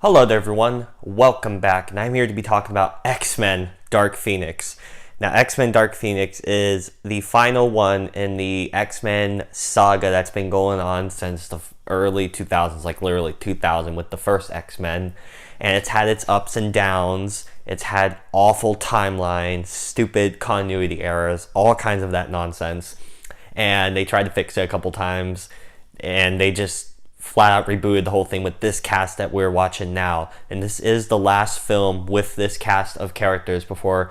Hello there everyone, welcome back, and I'm here to be talking about X-Men Dark Phoenix. Now, X-Men Dark Phoenix is the final one in the X-Men saga that's been going on since the early 2000s, like literally 2000 with the first X-Men, and it's had its ups and downs, it's had awful timelines, stupid continuity errors, all kinds of that nonsense, and they tried to fix it a couple times, and they just flat out rebooted the whole thing with this cast that we're watching now. And this is the last film with this cast of characters before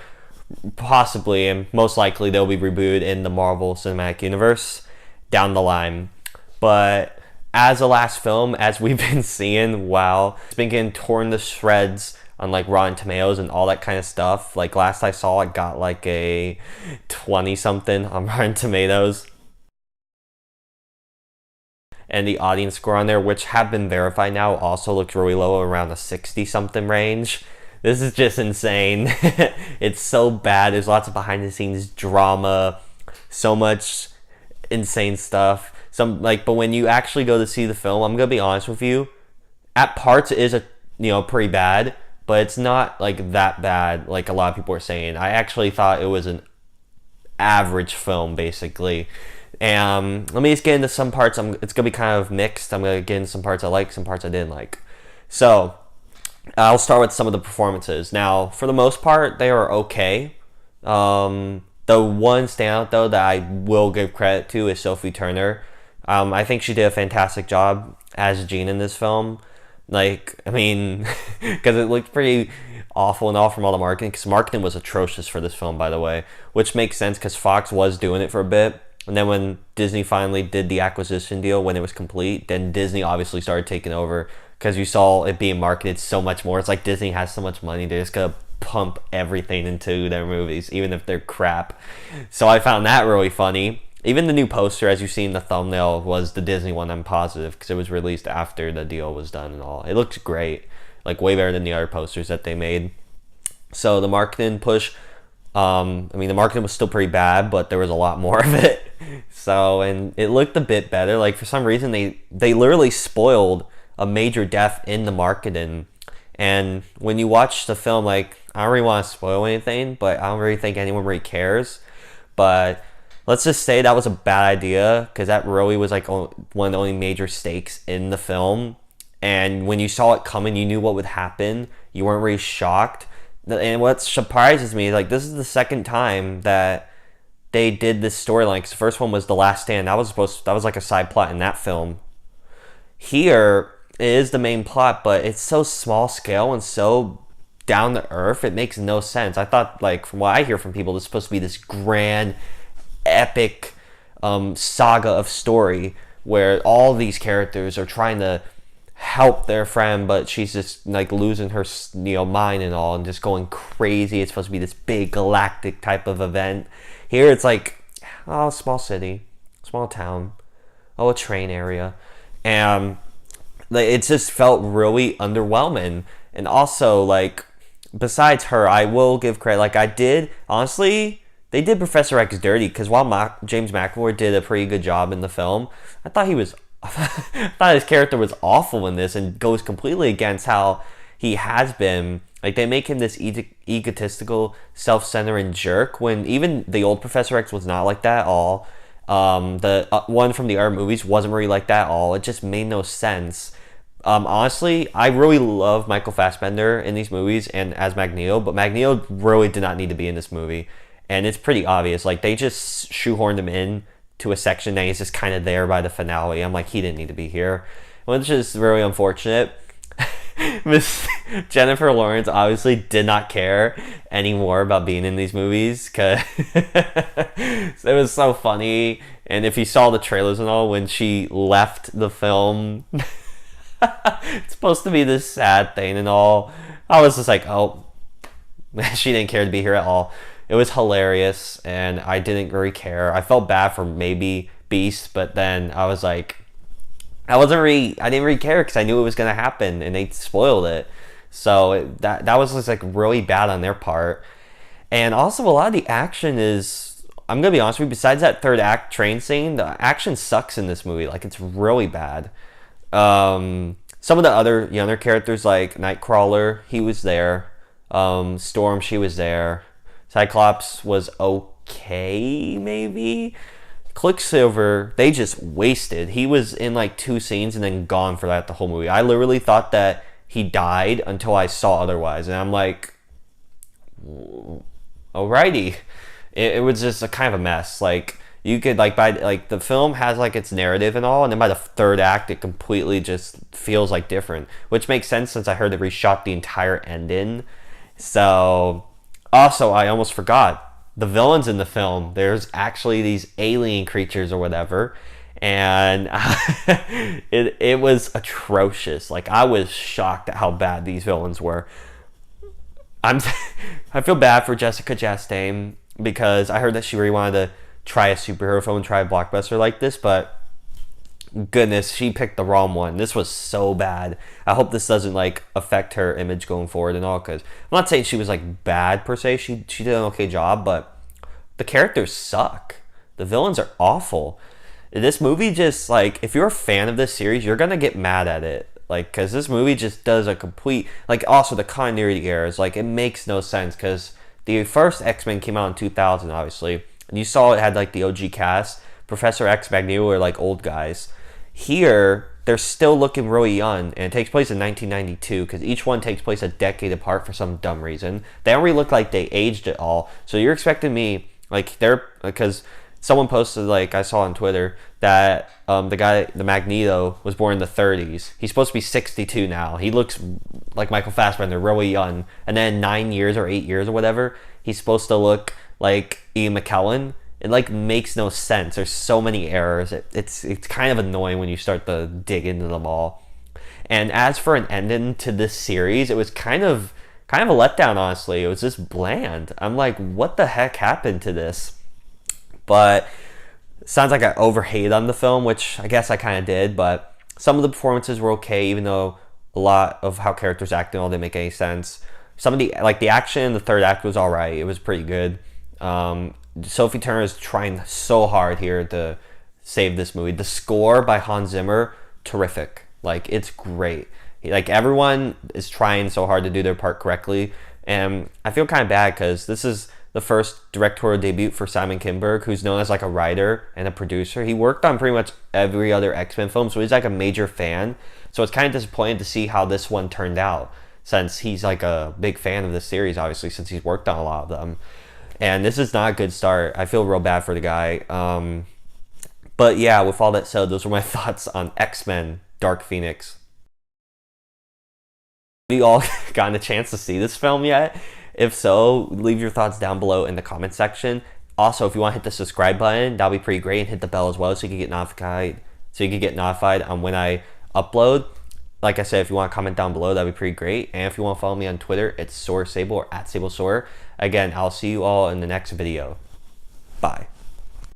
possibly and most likely they'll be rebooted in the Marvel Cinematic Universe down the line. But as a last film, as we've been seeing, wow, it's been getting torn to shreds on like Rotten Tomatoes and all that kind of stuff. Like last I saw, it got like a 20 something on Rotten Tomatoes. And the audience score on there, which have been verified now, also looks really low, around the 60-something range. This is just insane. It's so bad. There's lots of behind-the-scenes drama, so much insane stuff. But when you actually go to see the film, I'm gonna be honest with you, at parts it is pretty bad, but it's not like that bad like a lot of people are saying. I actually thought it was an average film, basically. And let me just get into some parts. It's going to be kind of mixed. I'm going to get into some parts I like, some parts I didn't like. So, I'll start with some of the performances. Now, for the most part, they are okay. The one standout, though, that I will give credit to is Sophie Turner. I think she did a fantastic job as Jean in this film. Because it looked pretty awful and all from all the marketing. Because marketing was atrocious for this film, by the way. Which makes sense, because Fox was doing it for a bit. And then when Disney finally did the acquisition deal, when it was complete, then Disney obviously started taking over because you saw it being marketed so much more. It's like Disney has so much money, they're just going to pump everything into their movies, even if they're crap. So I found that really funny. Even the new poster, as you see in the thumbnail, was the Disney one, I'm positive, because it was released after the deal was done and all. It looks great, like way better than the other posters that they made. So the marketing push... the marketing was still pretty bad, but there was a lot more of it. So, and it looked a bit better. Like, for some reason, they literally spoiled a major death in the marketing. And when you watch the film, like, I don't really want to spoil anything, but I don't really think anyone really cares. But let's just say that was a bad idea, because that really was, like, one of the only major stakes in the film. And when you saw it coming, you knew what would happen. You weren't really shocked. And what surprises me is, like, this is the second time that they did this storyline. Because the first one was The Last Stand. That was like a side plot in that film. Here, it is the main plot, but it's so small scale and so down to earth, it makes no sense. I thought, like, from what I hear from people, this is supposed to be this grand, epic saga of story where all these characters are trying to help their friend, but she's just like losing her mind and all and just going crazy. It's supposed to be this big galactic type of event. Here it's like, oh, small city, small town, oh, a train area, and it just felt really underwhelming. And also, like, besides her, I will give credit, like, I did honestly, they did Professor X dirty, because while James McAvoy did a pretty good job in the film, I thought I thought his character was awful in this and goes completely against how he has been. Like, they make him this egotistical, self-centered jerk, when even the old Professor X was not like that at all. The one from the other movies wasn't really like that at all. It just made no sense. Honestly, I really love Michael Fassbender in these movies and as Magneto, but Magneto really did not need to be in this movie. And it's pretty obvious. Like, they just shoehorned him in to a section that he's just kind of there by the finale. I'm like, he didn't need to be here, which is really unfortunate. Miss Jennifer Lawrence obviously did not care anymore about being in these movies, because it was so funny. And if you saw the trailers and all, when she left the film, it's supposed to be this sad thing and all, I was just like, oh, she didn't care to be here at all. It was hilarious, and I didn't really care. I felt bad for maybe Beast, but then I was like, I didn't really care, because I knew it was going to happen, and they spoiled it. So that was just like really bad on their part. And also, a lot of the action is, I'm going to be honest with you, besides that third act train scene, the action sucks in this movie. Like, it's really bad. Some of the other younger characters like Nightcrawler, he was there. Storm, she was there. Cyclops was okay, maybe. Quicksilver, they just wasted. He was in like 2 scenes and then gone for that the whole movie. I literally thought that he died until I saw otherwise, and I'm like, alrighty. It was just a kind of a mess. Like you could like by like the film has like its narrative and all, and then by the third act it completely just feels like different, which makes sense since I heard they reshot the entire ending. So also I almost forgot the villains in the film. There's actually these alien creatures or whatever, and it was atrocious. Like I was shocked at how bad these villains were. I feel bad for Jessica Chastain because I heard that she really wanted to try a superhero film and try a blockbuster like this, but goodness, she picked the wrong one. This was so bad. I hope this doesn't like affect her image going forward and all, because I'm not saying she was like bad per se. She did an okay job, but the characters suck. The villains are awful. This movie just like, if you're a fan of this series, you're gonna get mad at it. Like, because this movie just does a complete, like, also the continuity errors, like, it makes no sense, because the first X-Men came out in 2000, obviously, and you saw it had, like, the OG cast. Professor X, Magneto are, like, old guys. Here, they're still looking really young, and it takes place in 1992, because each one takes place a decade apart for some dumb reason. They don't really look like they aged at all, so you're expecting me, like, because someone posted, like, I saw on Twitter, that the Magneto was born in the 30s. He's supposed to be 62 now. He looks like Michael Fassbender, really young. And then 9 years or 8 years or whatever, he's supposed to look like Ian McKellen. It like makes no sense. There's so many errors. It's kind of annoying when you start to dig into them all. And as for an ending to this series, it was kind of a letdown, honestly. It was just bland. I'm like, what the heck happened to this? But sounds like I overhated on the film, which I guess I kind of did, but some of the performances were okay, even though a lot of how characters acted all didn't make any sense. Some of the, like, the action in the third act was alright. It was pretty good. Sophie Turner is trying so hard here to save this movie. The score by Hans Zimmer, terrific. Like, it's great. Like, everyone is trying so hard to do their part correctly, and I feel kind of bad because this is the first directorial debut for Simon Kinberg, who's known as like a writer and a producer. He worked on pretty much every other X-Men film, so he's like a major fan. So it's kind of disappointing to see how this one turned out, since he's like a big fan of this series, obviously, since he's worked on a lot of them. And this is not a good start. I feel real bad for the guy. But yeah, with all that said, those were my thoughts on X-Men Dark Phoenix. Have you all gotten a chance to see this film yet? If so, leave your thoughts down below in the comment section. Also, if you want to hit the subscribe button, that'll be pretty great, and hit the bell as well so you can get notified on when I upload. Like I said, if you want to comment down below, that'd be pretty great. And if you want to follow me on Twitter, it's SoarSable or @SableSoar. Again, I'll see you all in the next video. Bye.